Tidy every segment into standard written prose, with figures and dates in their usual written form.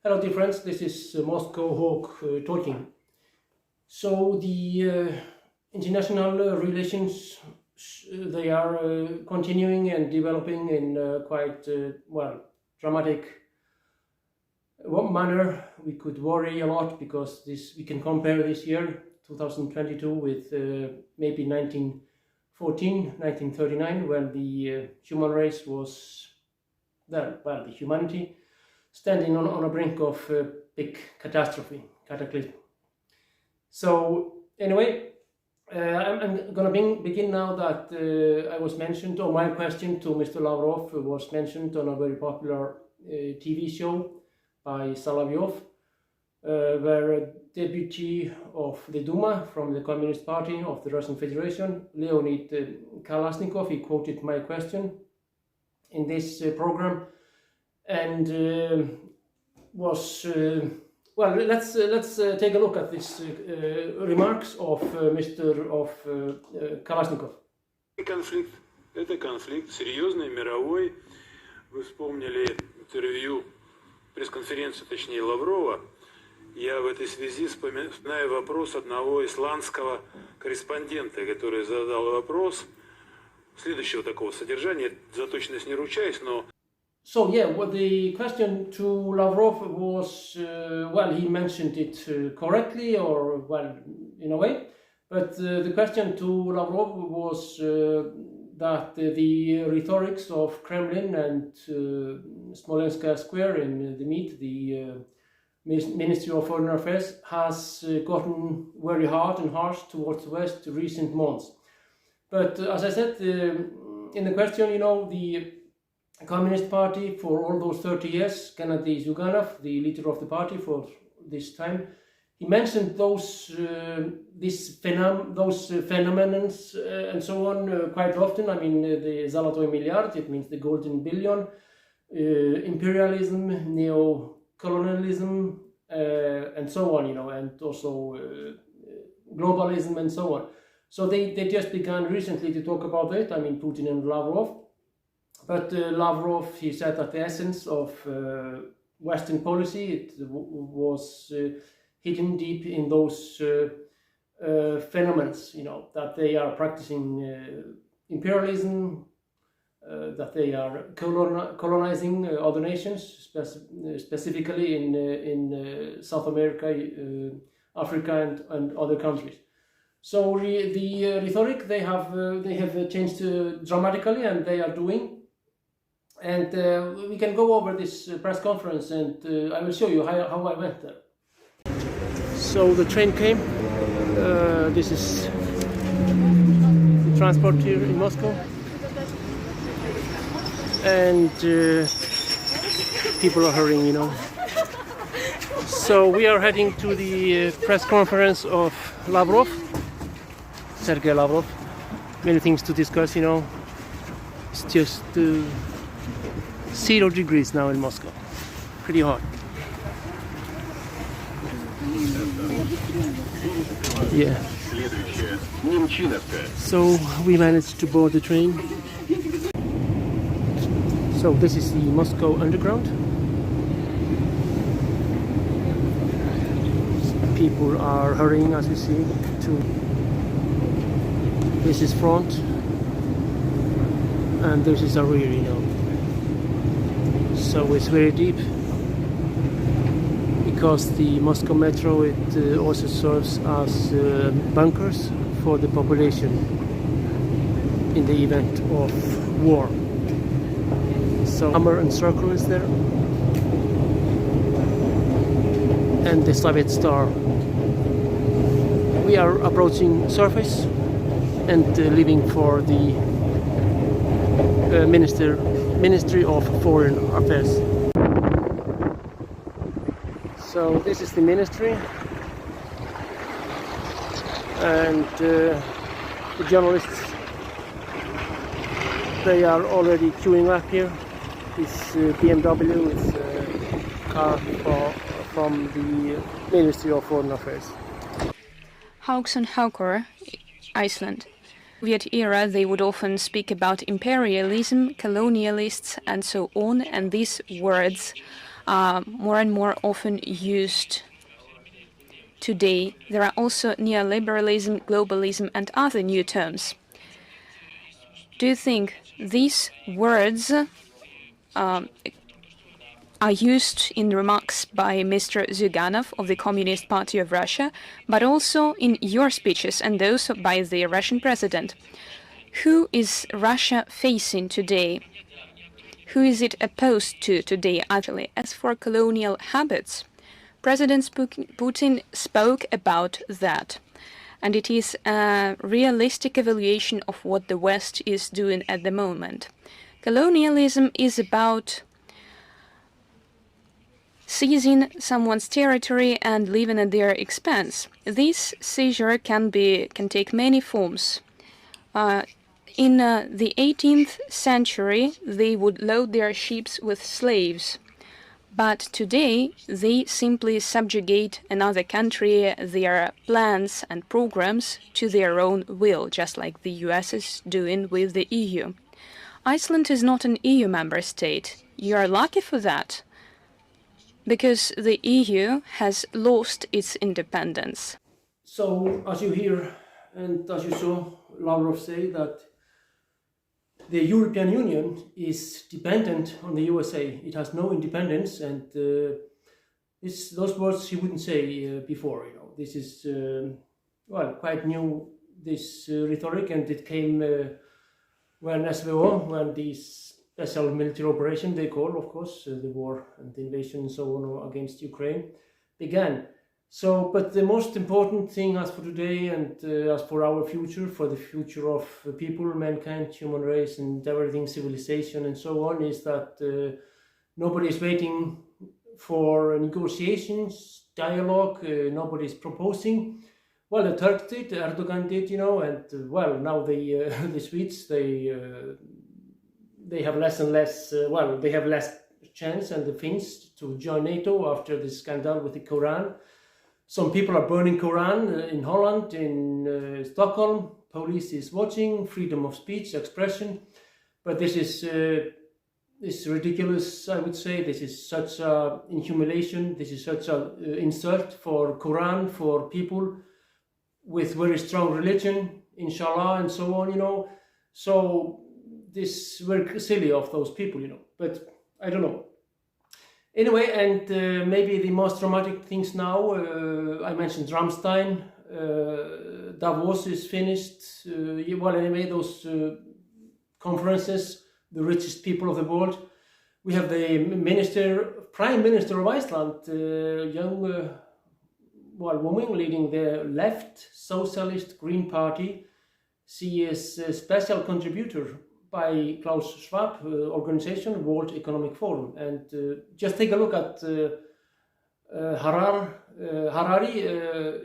Hello, dear friends. This is Moscow Hawk talking. So the international relations they are continuing and developing in quite dramatic manner. We could worry a lot because we can compare this year 2022 with maybe 1914, 1939, when the human race was there. Well, the humanity standing on a brink of big cataclysm. So anyway, I'm going to begin now that I was mentioned, or my question to Mr. Lavrov was mentioned on a very popular TV show by Solovyov, where a deputy of the Duma from the Communist Party of the Russian Federation, Leonid Kalashnikov, he quoted my question in this program, and was let's take a look at these remarks of Mr. Kalashnikov. Конфликт – это конфликт серьезный, мировой. Вы вспомнили интервью, пресс-конференцию, точнее, Лаврова. Я в этой связи вспоминаю вопрос одного исландского корреспондента, который задал вопрос следующего такого содержания. За точность не ручаюсь, но... So yeah, well, the question to Lavrov was, he mentioned it correctly, or well, in a way, but the question to Lavrov was that the rhetorics of Kremlin and Smolensk Square in the Ministry of Foreign Affairs has gotten very hard and harsh towards the West recent months. But as I said in the question, the Communist Party for all those 30 years, Gennady Zyuganov, the leader of the party for this time, he mentioned those phenomena and so on quite often. I mean, the Zolotoy Milliard, it means the golden billion, imperialism, neo-colonialism, and so on, and also globalism and so on. So they just began recently to talk about it, I mean, Putin and Lavrov. But Lavrov, he said that the essence of Western policy, it was hidden deep in those phenomena, that they are practicing imperialism, that they are colonizing other nations, specifically in South America, Africa, and other countries. So the rhetoric they have changed dramatically, and they are doing. And we can go over this press conference, and I will show you how I went there. So the train came. This is the transport here in Moscow, and people are hurrying, So we are heading to the press conference of Lavrov, Sergei Lavrov. Many things to discuss, It's just 0 degrees now in Moscow. Pretty hot. Yeah. So we managed to board the train. So this is the Moscow Underground. People are hurrying, as you see, this is front, and this is our rear, So it's very deep, because the Moscow Metro, it also serves as bunkers for the population in the event of war. So Hammer and Circle is there, and the Soviet Star. We are approaching surface and leaving for the Ministry of Foreign Affairs. So this is the ministry, and the journalists, they are already queuing up here. This BMW is a car from the Ministry of Foreign Affairs. Hauksson Haukor, Iceland. Soviet era, they would often speak about imperialism, colonialists, and so on, and these words are more and more often used today. There are also neoliberalism, globalism, and other new terms. Do you think these words are used in remarks by Mr. Zyuganov of the Communist Party of Russia, but also in your speeches and those by the Russian president? Who is Russia facing today? Who is it opposed to today, actually? As for colonial habits, President Putin spoke about that. And it is a realistic evaluation of what the West is doing at the moment. Colonialism is about seizing someone's territory and living at their expense. This seizure can take many forms. In the 18th century, they would load their ships with slaves. But today, they simply subjugate another country, their plans and programs to their own will, just like the US is doing with the EU. Iceland is not an EU member state. You are lucky for that, because the EU has lost its independence. So, as you hear and as you saw Lavrov say, that the European Union is dependent on the USA. It has no independence, and those words he wouldn't say before. This is quite new. This rhetoric, and it came when SVO, when the special military operation they call, of course, the war and the invasion and so on against Ukraine began. So, but the most important thing as for today and as for our future, for the future of people, mankind, human race and everything, civilization and so on, is that nobody is waiting for negotiations, dialogue, nobody is proposing. Well, the Turks did, Erdogan did, and now the Swedes, they have less and less, they have less chance, and the Finns to join NATO after the scandal with the Quran. Some people are burning Quran in Holland, in Stockholm. Police is watching, freedom of speech, expression. But this is ridiculous, I would say. This is such a humiliation. This is such a insult for Quran, for people with very strong religion, inshallah, and so on, So this is very silly of those people, But I don't know. Anyway, and maybe the most dramatic things now, I mentioned Ramstein, Davos is finished. Anyway, those conferences, the richest people of the world. We have the Prime Minister of Iceland, young woman leading the left socialist Green Party. She is a special contributor by Klaus Schwab organization, World Economic Forum. And just take a look at Harari,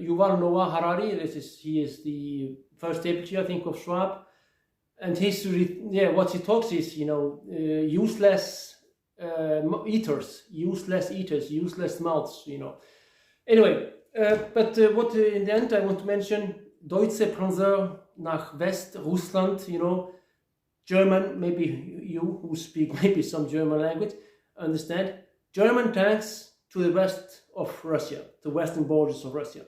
Yuval Noah Harari. He is the first deputy, I think, of Schwab. And what he talks is, useless eaters, useless mouths, Anyway, but what in the end I want to mention, Deutsche Panzer nach West-Russland, German, maybe you who speak maybe some German language understand, German tanks to the west of Russia, the western borders of Russia.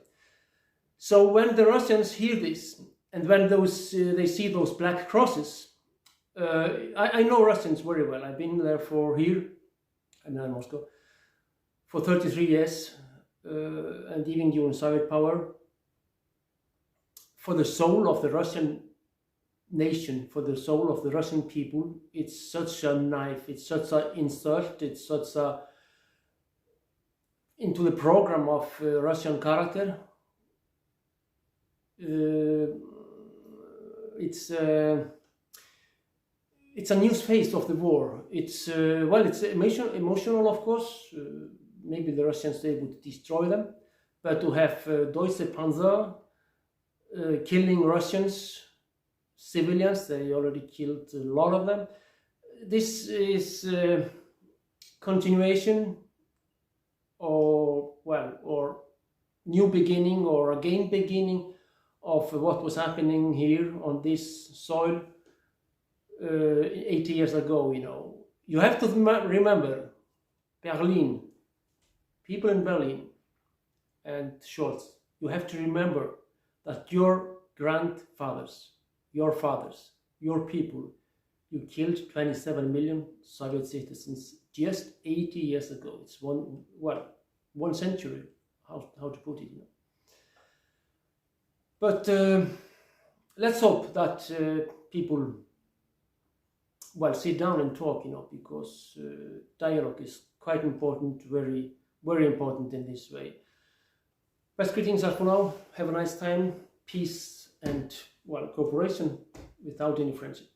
So when the Russians hear this, and when they see those black crosses, I know Russians very well. I've been there here, and in Moscow, for 33 years, and even during Soviet power. For the soul of the Russian nation, for the soul of the Russian people, it's such a knife, it's such an insult, it's such a into the program of Russian character. It's a new phase of the war. It's it's emotional, of course. Maybe the Russians, they would destroy them, but to have Deutsche Panzer killing Russians, civilians, they already killed a lot of them. This is continuation or new beginning or again beginning of what was happening here on this soil 80 years ago. You have to remember Berlin, people in Berlin and Scholz, you have to remember that your grandfathers, your fathers, your people, you killed 27 million Soviet citizens just 80 years ago. It's one century, how to put it, you know. But let's hope that people, well, sit down and talk, you know, because dialogue is quite important, very, very important in this way. Best greetings are for now. Have a nice time, peace, and, well, cooperation without any friendship.